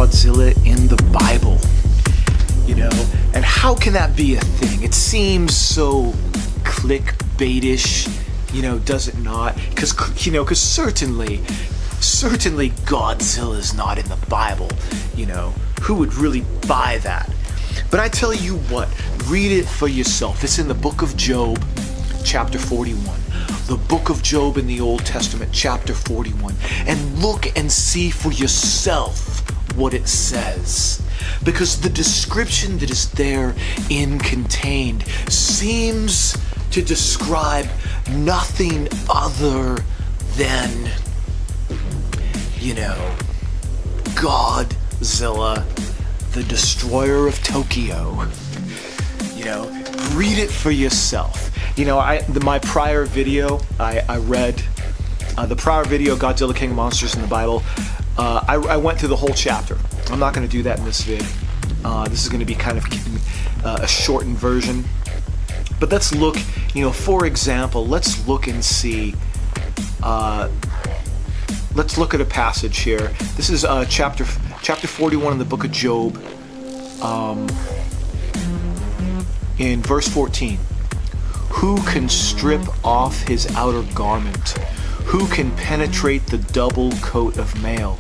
Godzilla in the Bible? And how can that be a thing? It seems so clickbaitish, does it not? Because certainly Godzilla's not in the Bible. Who would really buy that? But I tell you what, read it for yourself. It's in the book of Job, chapter 41. The book of Job in the Old Testament, chapter 41. And look and see for yourself what it says. Because the description that is there contained seems to describe nothing other than, Godzilla, the destroyer of Tokyo. Read it for yourself. My prior video, I read the prior video, Godzilla King of Monsters in the Bible. I went through the whole chapter. I'm not going to do that in this vid. This is going to be kind of a shortened version. But let's look, for example, let's look and see. Let's look at a passage here. This is chapter 41 in the book of Job, in verse 14. Who can strip off his outer garment? Who can penetrate the double coat of mail?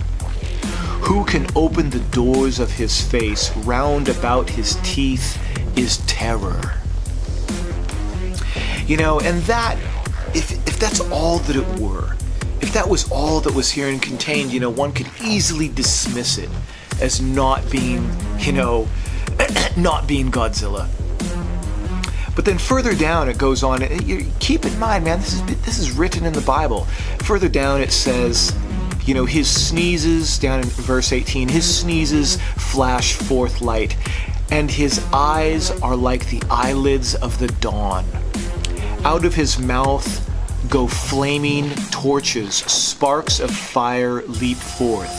Who can open the doors of his face? Round about his teeth is terror. And that, if that's all that it were, if that was all that was here and contained, one could easily dismiss it as not being, not being Godzilla. But then further down it goes on. Keep in mind, man, this is written in the Bible. Further down it says, his sneezes, down in verse 18, his sneezes flash forth light, and his eyes are like the eyelids of the dawn. Out of his mouth go flaming torches, sparks of fire leap forth.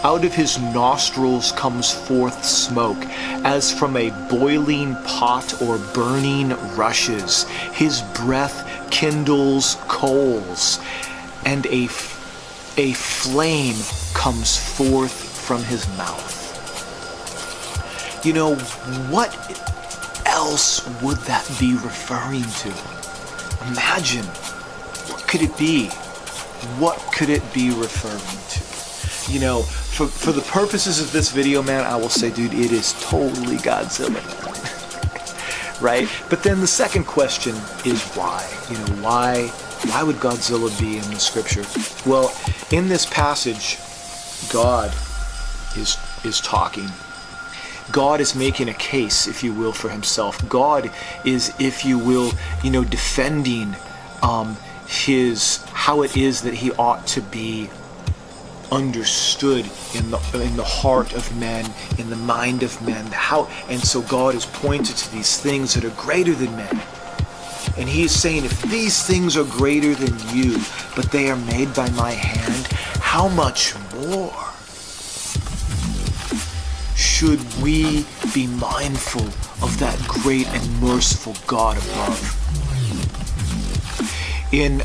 Out of his nostrils comes forth smoke, as from a boiling pot or burning rushes. His breath kindles coals, and a flame comes forth from his mouth. What else would that be referring to? Imagine. What could it be? What could it be referring to? For the purposes of this video, man, I will say, dude, it is totally Godzilla. Right? But then the second question is why? Why would Godzilla be in the scripture? Well, in this passage, God is talking. God is making a case, if you will, for himself. God is, if you will, defending how it is that he ought to be understood in the heart of men, in the mind of men. And so God has pointed to these things that are greater than men. And he is saying, if these things are greater than you, but they are made by my hand, how much more should we be mindful of that great and merciful God above? In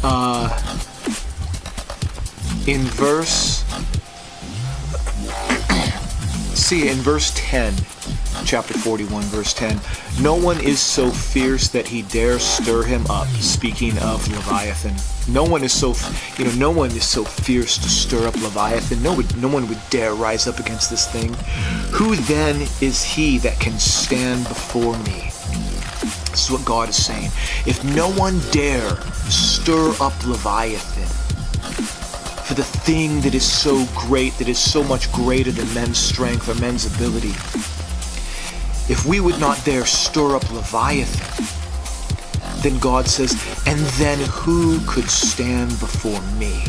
verse 10, chapter 41, verse 10, no one is so fierce that he dares stir him up. Speaking of Leviathan, no one is so fierce to stir up Leviathan. No one would dare rise up against this thing. Who then is he that can stand before me? This is what God is saying. If no one dare stir up Leviathan, for the thing that is so great, that is so much greater than men's strength or men's ability, if we would not dare stir up Leviathan, then God says, and then who could stand before me?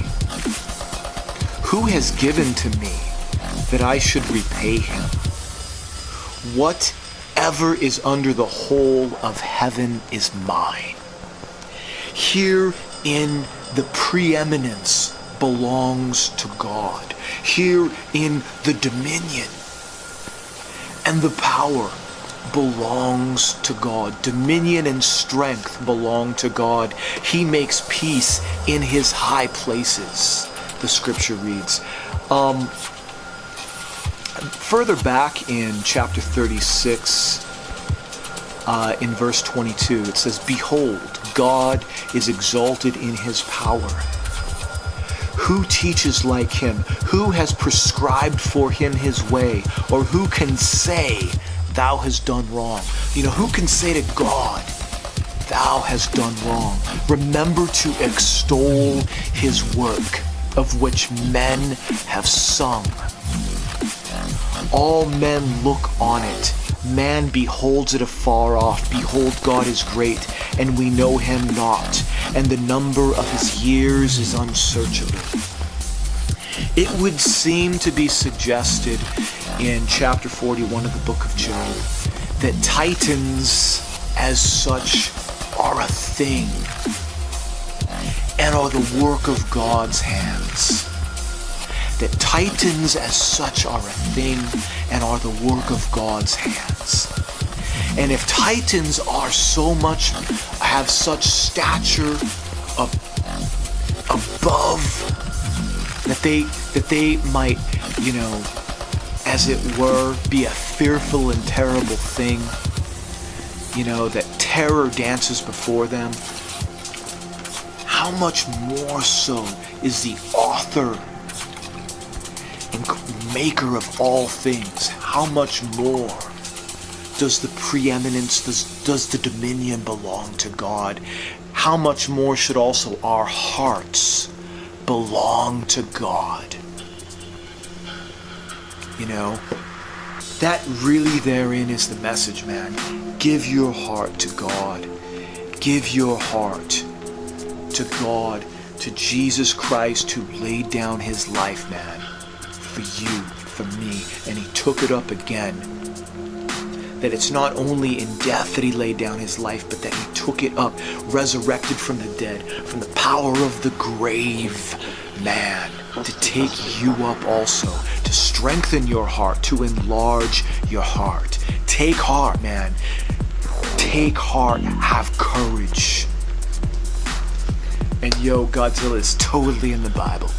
Who has given to me that I should repay him? Whatever is under the whole of heaven is mine. Here in the preeminence belongs to God. Here in the dominion and the power belongs to God. Dominion and strength belong to God. He makes peace in his high places, the scripture reads. Further back in chapter 36, in verse 22, it says, "Behold, God is exalted in his power. Who teaches like him? Who has prescribed for him his way? Or who can say, thou hast done wrong?" Who can say to God, thou hast done wrong? Remember to extol his work, of which men have sung. All men look on it. Man beholds it afar off. Behold, God is great, and we know him not, and the number of his years is unsearchable. It would seem to be suggested in chapter 41 of the book of Job that titans as such are a thing and are the work of God's hands. That titans as such are a thing and are the work of God's hands. And if titans are have such stature above, that they might, as it were, be a fearful and terrible thing, that terror dances before them, how much more so is the author and maker of all things? How much more does the preeminence, does the dominion belong to God? How much more should also our hearts belong to God? That really therein is the message, man. Give your heart to God. Give your heart to God, to Jesus Christ, who laid down his life, man, for you, for me, and he took it up again. That it's not only in death that he laid down his life, but that he took it up, resurrected from the dead, from the power of the grave, man, to take you up also, to strengthen your heart, to enlarge your heart. Take heart, man. Take heart, have courage. And Godzilla is totally in the Bible.